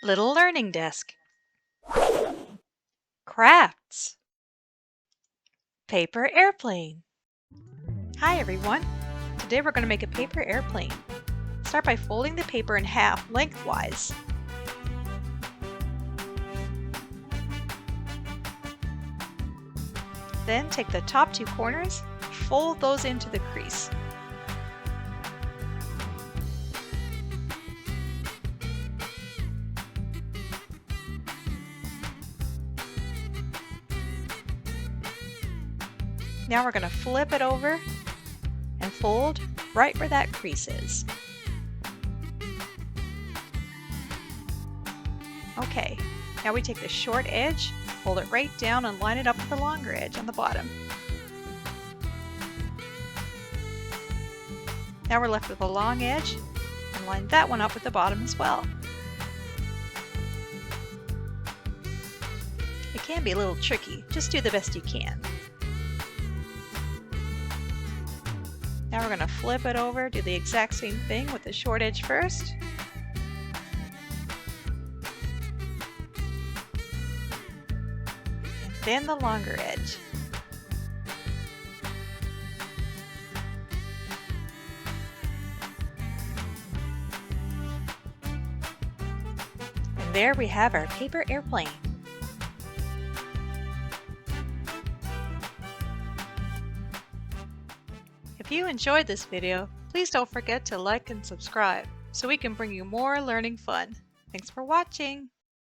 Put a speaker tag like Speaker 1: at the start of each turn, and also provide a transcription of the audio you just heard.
Speaker 1: Little learning desk. Crafts. Paper airplane. Hi everyone. Today we're going to make a paper airplane. Start by folding the paper in half lengthwise. Then take the top two corners, fold those into the crease. Now we're going to flip it over and fold right where that crease is. Okay, now we take the short edge, fold it right down and line it up with the longer edge on the bottom. Now we're left with a long edge and line that one up with the bottom as well. It can be a little tricky, just do the best you can. Now we're going to flip it over, do the exact same thing with the short edge first. And then the longer edge. And there we have our paper airplane. If you enjoyed this video, please don't forget to like and subscribe so we can bring you more learning fun. Thanks for watching!